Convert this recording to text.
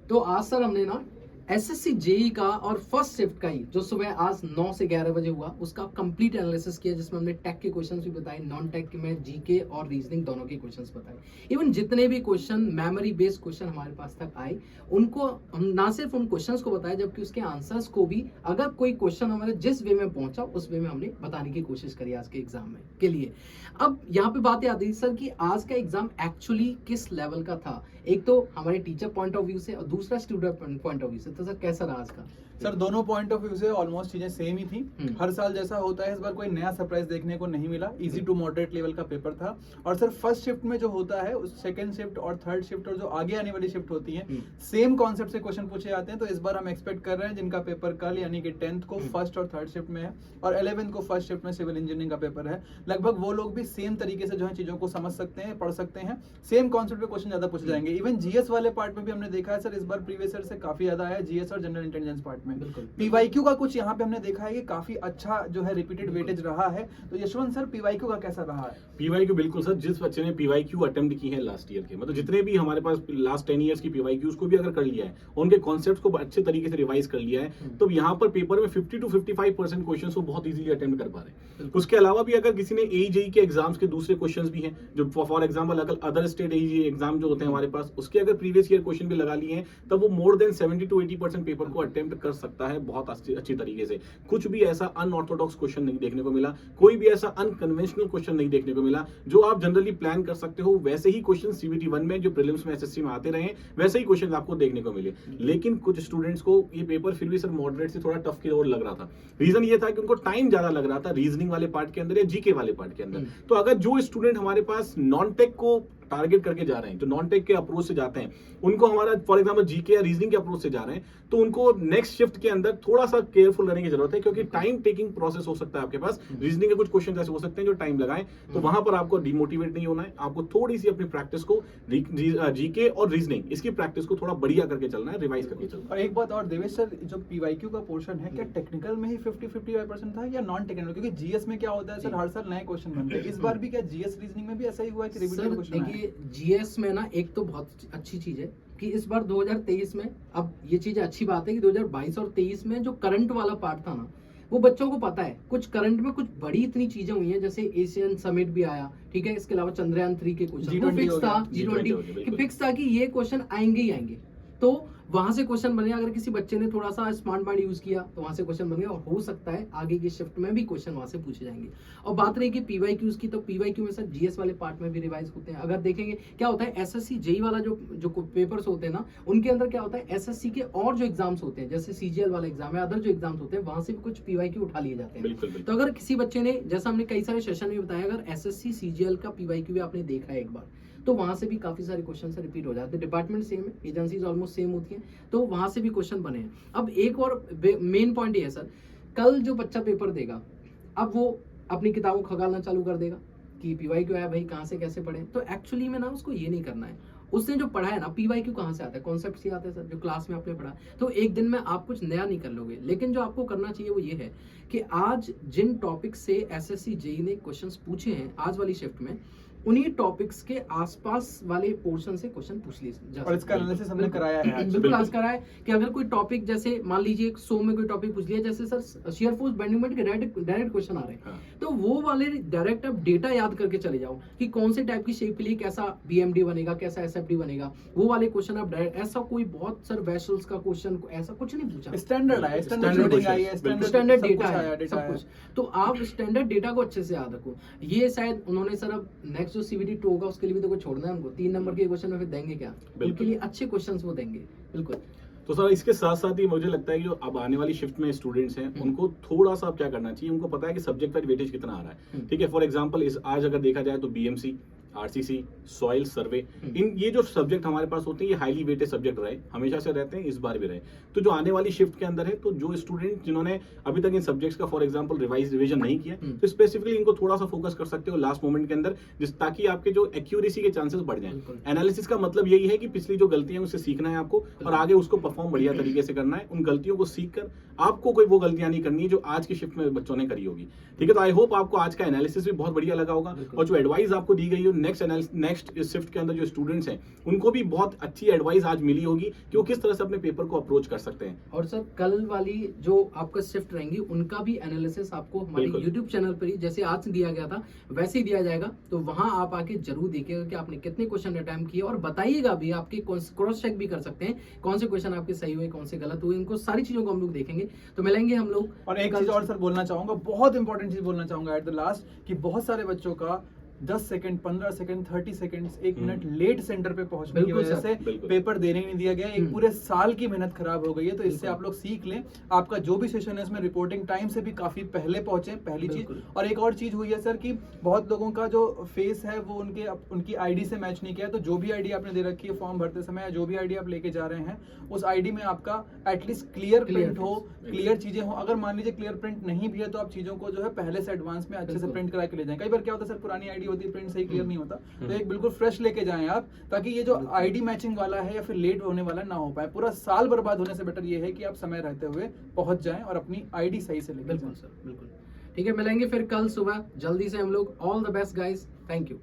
तो आज सर हमने ना एसएससी जेई का और फर्स्ट शिफ्ट का ही जो सुबह आज 9 से 11 बजे हुआ उसका कंप्लीट एनालिसिस किया, जिसमें हमने टेक के क्वेश्चंस भी बताए, नॉन टेक में जीके और रीजनिंग दोनों के क्वेश्चंस बताए। इवन जितने भी क्वेश्चन मेमोरी बेस्ड क्वेश्चन हमारे पास तक आए उनको हम ना सिर्फ उन क्वेश्चंस को बताया जबकि उसके आंसर्स को भी, अगर कोई क्वेश्चन हमारे जिस वे में पहुंचा उस वे में हमने बताने की कोशिश करी आज के एग्जाम में के लिए। अब यहाँ पे बात आती है सर कि आज का एग्जाम एक्चुअली किस लेवल का था, एक तो हमारे टीचर पॉइंट ऑफ व्यू से और दूसरा स्टूडेंट पॉइंट ऑफ व्यू से। तो सर कैसा रहा आज का? सर दोनों पॉइंट ऑफ व्यू से ऑलमोस्ट चीजें सेम ही थी। हर साल जैसा होता है इस बार कोई नया सरप्राइज देखने को नहीं मिला। इजी टू मॉडरेट लेवल का पेपर था। और सर फर्स्ट शिफ्ट में जो होता है उस सेकंड शिफ्ट और थर्ड शिफ्ट और जो आगे आने वाली शिफ्ट होती है सेम कॉन्सेप्ट से क्वेश्चन पूछे जाते हैं। तो इस बार हम एक्सपेक्ट कर रहे हैं जिनका पेपर कल यानी कि 10th को फर्स्ट और थर्ड शिफ्ट में है और 11th को फर्स्ट शिफ्ट में सिविल इंजीनियरिंग का पेपर है, लगभग वो लोग भी सेम तरीके से जो है चीजों को समझ सकते हैं, पढ़ सकते हैं। सेम कॉन्सेप्ट पे क्वेश्चन ज्यादा पूछे जाएंगे। इवन जीएस वाले पार्ट में भी हमने देखा है सर इस बार प्रीवियस ईयर से काफी ज्यादा आया जीएस और जनरल इंटेलिजेंस पार्ट में। पीवाईक्यू का कुछ यहाँ पे हमने देखा है कि काफी अच्छा जो है रिपीटेड वेटेज रहा है। तो यशवंत सर पीवाईक्यू का कैसा रहा है? पीवाईक्यू बिल्कुल सर, जिस बच्चे ने पीवाईक्यू अटेम्प्ट की है लास्ट ईयर के, मतलब जितने भी हमारे पास लास्ट 10 इयर्स की पीवाईक्यूज को भी अगर कर लिया है, उनके कॉन्सेप्ट्स को अच्छे तरीके से रिवाइज कर लिया है, तो यहाँ पर पेपर में 50 to 55% क्वेश्चंस को बहुत इजीली अटेम्प्ट कर पा रहे हैं। उसके अलावा भी अगर किसी ने एजेई के एग्जाम्स के दूसरे क्वेश्चंस भी हैं जो फॉर एग्जांपल अगर अदर स्टेट एजेई एग्जाम जो होते हैं हमारे पास, उसके अगर प्रीवियस ईयर क्वेश्चन भी लगा लिए हैं तब वो मोर देन 70 to 80% पेपर को अटेम्प्ट कर सकता है बहुत अच्छी तरीके से। कुछ भी ऐसा अनऑर्थोडॉक्स क्वेश्चन नहीं देखने को मिला, कोई भी ऐसा अनकन्वेंशनल क्वेश्चन नहीं देखने को मिला। जो आप जनरली प्लान कर सकते हो वैसे ही क्वेश्चन सीबीटी 1 में जो प्रीलिम्स में एसएससी में आते रहे वैसे ही क्वेश्चन आपको देखने को मिले। लेकिन कुछ स्टूडेंट्स को ये पेपर फिर भी सर मॉडरेट से थोड़ा टफ की ओर लग रहा था। रीजन ये था कि उनको टाइम ज्यादा लग रहा था रीजनिंग वाले पार्ट के अंदर या जीके वाले पार्ट के अंदर। तो अगर जो स्टूडेंट हमारे पास नॉन टेक को टारगेट करके जा रहे हैं, जो नॉन टेक के अप्रोच से जाते हैं, उनको हमारा फॉर एग्जांपल जीके या रीजनिंग के अप्रोच से जा रहे हैं, तो उनको नेक्स्ट शिफ्ट के अंदर थोड़ा सा केयरफुल रहने की जरूरत है क्योंकि टाइम टेकिंग प्रोसेस हो सकता है आपके पास। रीजनिंग के कुछ क्वेश्चन ऐसे हो सकते हैं जो टाइम लगाएं, तो वहां पर आपको डिमोटिवेट नहीं होना है। आपको थोड़ी सी अपनी प्रैक्टिस को जीके और रीजनिंग इसकी प्रैक्टिस को थोड़ा बढ़िया करके चलना है, रिवाइज करके चलना है। और एक बात और देवेश सर, जो पीवाईक्यू का पोर्शन है क्या टेक्निकल में ही 50-55% था या नॉन टेक्निकल? क्योंकि जीएस में क्या होता है सर हर साल नए क्वेश्चन बनते हैं, इस बार भी क्या जीएस रीजनिंग में भी ऐसा ही हुआ है कि रिपीटेड क्वेश्चन है? देखिए जीएस में ना एक तो बहुत अच्छी चीज है कि इस बार 2023 में, अब ये चीज अच्छी बात है कि 2022 और 23 में जो करंट वाला पार्ट था ना वो बच्चों को पता है। कुछ करंट में कुछ बड़ी इतनी चीजें हुई हैं जैसे एशियन समिट भी आया, ठीक है, इसके अलावा चंद्रयान 3 के क्वेश्चन फिक्स था, G20 कि फिक्स था कि ये क्वेश्चन आएंगे ही आएंगे। तो वहां से क्वेश्चन बने, अगर किसी बच्चे ने थोड़ा सा स्मार्ट माइंड यूज किया तो वहां से क्वेश्चन बन गया और हो सकता है आगे की शिफ्ट में भी क्वेश्चन वहां से पूछे जाएंगे। और बात रही कि पीवाईक्यूज की, तो पीवाईक्यू में सर जीएस वाले पार्ट में भी रिवाइज होते हैं। अगर देखेंगे क्या होता है एसएससी जेई वाला जो पेपर्स होते हैं ना उनके अंदर क्या होता है एसएससी के और जो एग्जाम्स होते हैं जैसे सीजीएल वाला एग्जाम है, अदर जो एग्जाम्स होते हैं वहां से भी कुछ पीवाईक्यू उठा लिए जाते हैं। तो अगर किसी बच्चे ने, जैसा हमने कई सारे सेशन में बताया, अगर एसएससी सीजीएल का पीवाईक्यू भी आपने देखा है एक बार, तो वहां से भी काफी सारे क्वेश्चन से रिपीट हो जाते हैं। डिपार्टमेंट सेम है, एजेंसीज ऑलमोस्ट सेम होती हैं, तो वहां से भी क्वेश्चन बने हैं। अब एक और मेन पॉइंट ये है सर, कल जो बच्चा पेपर देगा अब वो अपनी किताबों खगालना चालू कर देगा कि पीवाईक्यू आया भाई कहाँ से कैसे पढ़े। तो एक्चुअली में ना उसको ये नहीं करना है। उसने जो पढ़ा है ना, पीवाईक्यू कहाँ से आता है, कॉन्सेप्ट से आते हैं सर, जो क्लास में आपने पढ़ा। तो एक दिन में आप कुछ नया नहीं कर लोगे, लेकिन जो आपको करना चाहिए वो ये है कि आज जिन टॉपिक से एसएससी जेई ने क्वेश्चंस पूछे हैं आज वाली शिफ्ट में, उन्हीं टॉपिक्स के आसपास वाले पोर्शन से क्वेश्चन पूछ लीजिए। और इसका एनालिसिस हमने कराया है बिल्कुल आज कराया है कि अगर कोई टॉपिक जैसे मान लीजिए 100 में कोई टॉपिक पूछ लिया, जैसे sir shear force bending moment के डायरेक्ट क्वेश्चन आ रहे हैं, तो वो वाले डायरेक्ट आप डेटा याद करके चले जाओ कि कौन से टाइप की शेप के लिए कैसा बीएमडी बनेगा, कैसा एसएफडी बनेगा, वो वाले क्वेश्चन आप डायरेक्ट, ऐसा कोई बहुत सर वेसल्स का क्वेश्चन ऐसा कुछ नहीं पूछा, स्टैंडर्ड है, स्टैंडर्ड डेटा है सब कुछ। तो आप स्टैंडर्ड डेटा को अच्छे से याद रखो। ये शायद उन्होंने सर अब नेक्स्ट जो सीबीटी 2 होगा उसके लिए भी तो कुछ छोड़ना है हमको। 3 नंबर के क्वेश्चन में फिर देंगे क्या, उनके लिए अच्छे क्वेश्चंस वो देंगे। बिल्कुल। तो सर इसके साथ साथ ही मुझे लगता है कि जो अब आने वाली शिफ्ट में स्टूडेंट्स हैं उनको थोड़ा सा अब क्या करना चाहिए, उनको पता है कि सब्जेक्ट वाइज वेटेज कितना आ रहा है, ठीक है। फॉर एग्जांपल इस आज अगर देखा जाए तो बीएमसी, आरसीसी, सॉइल सर्वे, इन ये जो सब्जेक्ट हमारे पास होते हैं ये हाईली वेटेड सब्जेक्ट रहे, हमेशा से रहते हैं, इस बार भी रहे। तो जो आने वाली शिफ्ट के अंदर है, तो जो स्टूडेंट जिन्होंने अभी तक इन सब्जेक्ट्स का फॉर एग्जांपल रिवीजन नहीं किया, तो स्पेसिफिकली इनको थोड़ा सा फोकस कर सकते हो लास्ट मोमेंट के अंदर, ताकि आपके जो एक्यूरेसी के चांसेस बढ़ जाएं। एनालिसिस का मतलब यही है कि पिछली जो गलतियां उससे सीखना है आपको और आगे उसको परफॉर्म बढ़िया तरीके से करना है। उन गलतियों को सीख कर आपको कोई वो गलतियां नहीं करनी है जो आज की शिफ्ट में बच्चों ने करी होगी, ठीक है। तो आई होप आपको आज का एनालिसिस भी बहुत बढ़िया लगा होगा और जो एडवाइस आपको दी गई है नेक्स्ट इस शिफ्ट के अंदर जो स्टूडेंट्स हैं उनको भी बहुत अच्छी एडवाइस आज मिली होगी कि वो किस तरह से अपने पेपर को अप्रोच कर सकते हैं। और सर कल वाली जो आपका शिफ्ट रहेंगी उनका भी एनालिसिस आपको हमारे बिल्कुल। YouTube चैनल पर ही जैसे आज दिया गया था वैसे ही दिया जाएगा, तो वहां आप आके जरूर देखिएगा कि आपने कितने क्वेश्चन अटेम्प्ट किए और बताइएगा भी, आपके क्रॉस चेक भी कर सकते हैं कौन से क्वेश्चन आपके सही हुए कौन से गलत हुए, इनको सारी चीजों को हम लोग देखेंगे। तो मिलेंगे हम लोग। और एक चीज और सर बोलना चाहूंगा, बहुत इंपॉर्टेंट चीज बोलना चाहूंगा एट द लास्ट, कि बहुत सारे बच्चों का 10 second, 15 second, 30 seconds, 1 minute late centre पे पहुंचने की बिल्कुल वजह सर, से बिल्कुल। पेपर देने नहीं दिया गया। एक पूरे साल की मेहनत खराब हो गई है। तो इससे बिल्कुल। आप लोग सीख लें, आपका जो भी सेशन है इसमें रिपोर्टिंग टाइम से भी काफी पहले पहुंचे, पहली चीज। बिल्कुल। और एक और चीज हुई है सर कि बहुत लोगों का जो फेस है वो उनकी आईडी से मैच नहीं किया। तो जो भी आईडी आपने दे रखी है फॉर्म भरते समय, या जो भी आईडी आप लेके जा रहे हैं, उस आईडी में आपका एटलीस्ट क्लियर प्रिंट हो, क्लियर चीजें हो। अगर मान लीजिए क्लियर प्रिंट नहीं भी है तो आप चीजों को जो है पहले से एडवांस में अच्छे से बिल्कुल। प्रिंट करा के ले जाएं। कई बार क्या होता है सर, पुरानी आईडी होती है, प्रिंट सही क्लियर नहीं होता, तो एक बिल्कुल फ्रेश लेके जाएं आप, ताकि ये जो आईडी मैचिंग वाला है या फिर लेट होने वाला ना हो पाए। पूरा साल बर्बाद होने से बेटर ये है कि आप समय रहते हुए पहुंच जाएं और अपनी आईडी सही से लेके बिल्कुल जाएं। सर, बिल्कुल। ठीक है, मिलेंगे फिर कल सुबह जल्दी से हम लोग। All the best guys, thank you.